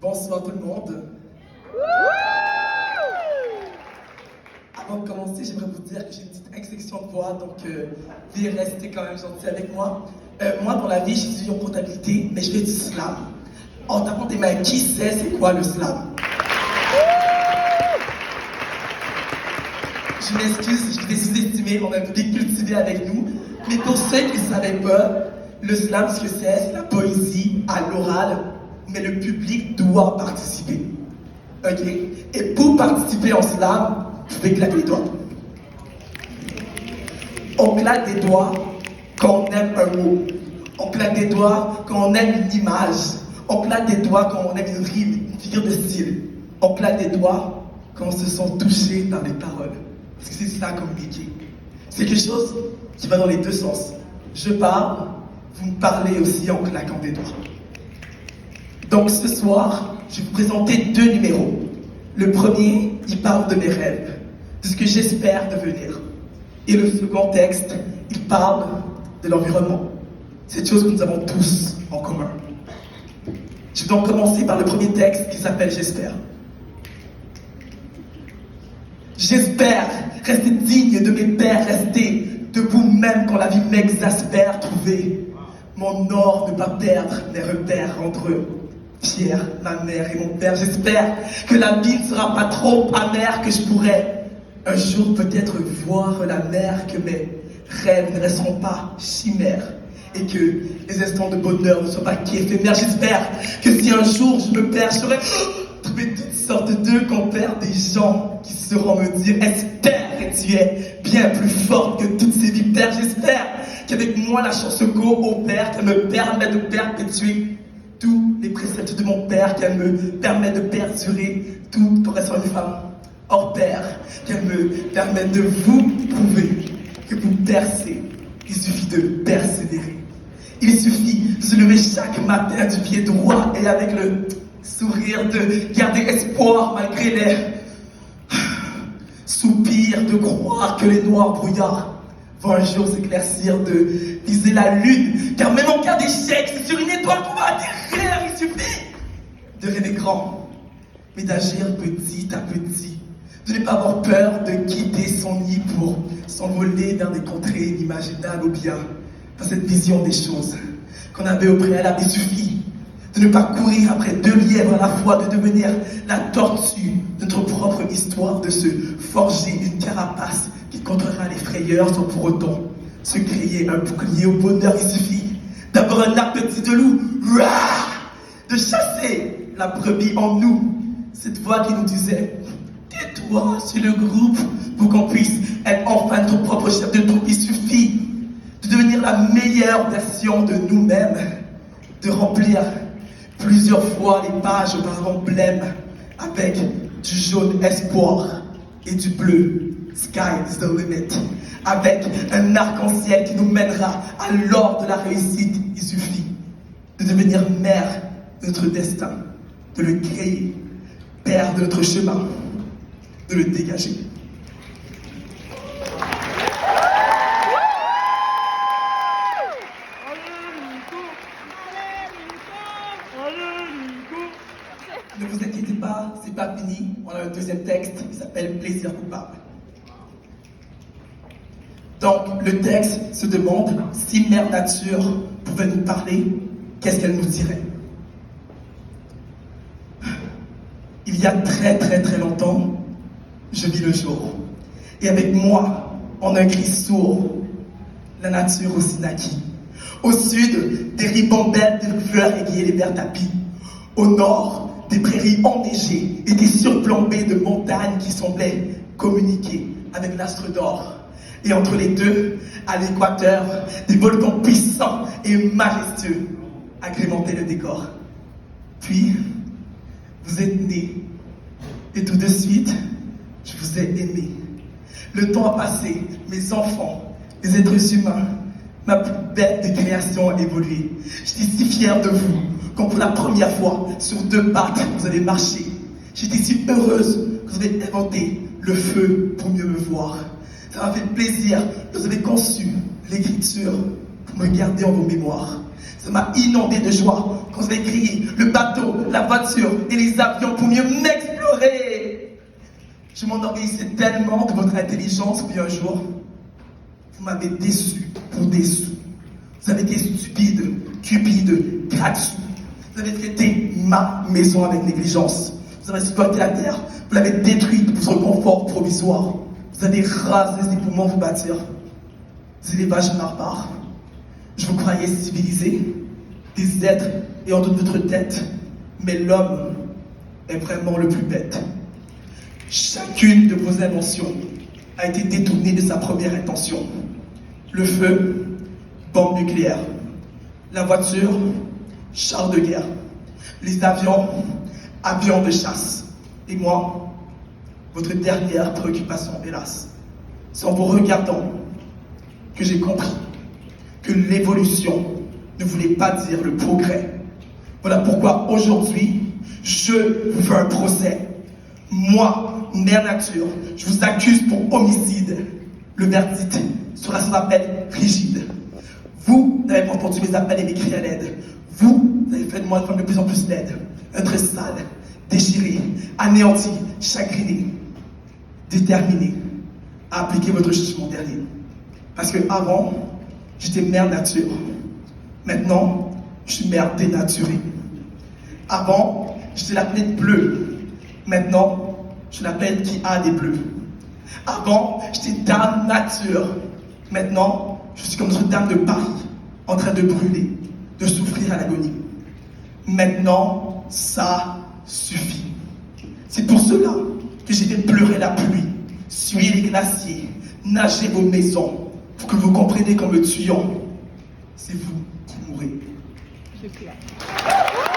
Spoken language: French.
Bonsoir tout le monde. Avant de commencer, j'aimerais vous dire que j'ai une petite exception de voix, donc veuillez rester quand même gentil avec moi. Moi, dans la vie, je suis en comptabilité, mais je fais du slam. En tapant des mains, qui sait c'est quoi le slam? Je m'excuse, je vais sous-estimer, on a un public cultivé avec nous. Mais pour ceux qui ne savaient pas, le slam, ce que c'est la poésie à l'oral, mais le public doit participer. Ok? Et pour participer en slam, vous pouvez claquer les doigts. On claque des doigts quand on aime un mot. On claque des doigts quand on aime une image. On claque des doigts quand on aime une rime, une figure de style. On claque des doigts quand on se sent touché par les paroles. Parce que c'est ça communiquer. C'est quelque chose qui va dans les deux sens. Je parle, vous me parlez aussi en claquant des doigts. Donc ce soir, je vais vous présenter deux numéros. Le premier, il parle de mes rêves, de ce que j'espère devenir. Et le second texte, il parle de l'environnement. Cette chose que nous avons tous en commun. Je vais donc commencer par le premier texte qui s'appelle J'espère. J'espère rester digne de mes pères, rester debout même quand la vie m'exaspère, trouver mon or, ne pas perdre mes repères entre eux. Pierre, ma mère et mon père, j'espère que la vie ne sera pas trop amère, que je pourrai un jour peut-être voir la mer, que mes rêves ne resteront pas chimères et que les instants de bonheur ne soient pas qu'éphémères. J'espère que si un jour je me perds, j'aurai trouvé toutes sortes de compères, des gens qui sauront me dire espère que tu es bien plus forte que toutes ces vipères. J'espère qu'avec moi la chance opère, qu'elle me permet de perpétuer tous les préceptes de mon père, qu'elle me permet de perdurer tout pour être une femme hors pair, qu'elle me permet de vous prouver que pour percer, il suffit de persévérer. Il suffit de se lever chaque matin du pied droit et avec le sourire de garder espoir malgré les soupirs, de croire que les noirs brouillards vont un jour s'éclaircir, de viser la lune, car même en cas d'échec, c'est sur une étoile qu'on va atterrir. Il suffit de rêver grand, mais d'agir petit à petit, de ne pas avoir peur de quitter son nid pour s'envoler vers des contrées inimaginables ou bien dans cette vision des choses qu'on avait au préalable. Il suffit de ne pas courir après deux lièvres à la fois, de devenir la tortue de notre propre histoire, de se forger une carapace qui contrera les frayeurs sans pour autant se créer un bouclier au bonheur. Il suffit d'avoir un appétit de loup, de chasser la brebis en nous, cette voix qui nous disait tais-toi sur le groupe pour qu'on puisse être enfin notre propre chef de troupe. Il suffit de devenir la meilleure version de nous-mêmes, de remplir plusieurs fois les pages auparavant blêmes avec du jaune espoir et du bleu sky is the limit, avec un arc-en-ciel qui nous mènera à l'or de la réussite. Il suffit de devenir mère de notre destin, de le créer, père de notre chemin, de le dégager. Ne vous inquiétez pas, c'est pas fini. On a un deuxième texte qui s'appelle Plaisir coupable. Donc, le texte se demande si Mère Nature pouvait nous parler, qu'est-ce qu'elle nous dirait? Il y a très très très longtemps, je vis le jour. Et avec moi, en un cri sourd, la nature aussi naquit. Au sud, des ribambelles de fleurs égayaient les verts tapis. Au nord, des prairies enneigées et des surplombées de montagnes qui semblaient communiquer avec l'astre d'or. Et entre les deux, à l'équateur, des volcans puissants et majestueux agrémentaient le décor. Puis, vous êtes nés, et tout de suite, je vous ai aimé. Le temps a passé, mes enfants, les êtres humains, ma plus bête de création a évolué. J'étais si fier de vous, quand pour la première fois, sur deux pattes, vous avez marché. J'étais si heureuse que vous avez inventé le feu pour mieux me voir. Ça m'a fait plaisir que vous avez conçu l'écriture pour me garder en vos mémoires. Ça m'a inondé de joie quand vous avez crié le bateau, la voiture et les avions pour mieux m'explorer. Je m'enorgueillissais tellement de votre intelligence, puis un jour, vous m'avez déçu pour des sous. Vous avez été stupide, cupide, gratte-sous. Vous avez traité ma maison avec négligence. Vous avez exploité la terre, vous l'avez détruite pour son confort provisoire. Vous avez rasé ses poumons pour bâtir des élevages barbares. Je vous croyais civilisés, des êtres ayant toute votre tête, mais l'homme est vraiment le plus bête. Chacune de vos inventions a été détournée de sa première intention. Le feu, bombe nucléaire. La voiture, char de guerre. Les avions, avions de chasse. Et moi, votre dernière préoccupation, hélas. C'est en vous regardant que j'ai compris que l'évolution ne voulait pas dire le progrès. Voilà pourquoi aujourd'hui, je veux un procès. Moi, mère nature, je vous accuse pour homicide. Le verdict sera son appel rigide. Vous n'avez pas entendu mes appels et mes cris à l'aide. Vous avez fait de moi une femme de plus en plus laide, être sale, déchirée, anéantie, chagrinée, déterminée à appliquer votre jugement dernier. Parce que avant, j'étais mère nature. Maintenant, je suis mère dénaturée. Avant, j'étais la planète bleue. Maintenant, je suis la planète qui a des bleus. Avant, j'étais dame nature. Maintenant, je suis comme Notre-Dame de Paris, en train de brûler, de souffrir à l'agonie. Maintenant, ça suffit. C'est pour cela que j'ai fait pleurer la pluie, suer les glaciers, nager vos maisons, pour que vous compreniez qu'en me tuant, c'est vous qui mourrez. Je suis là.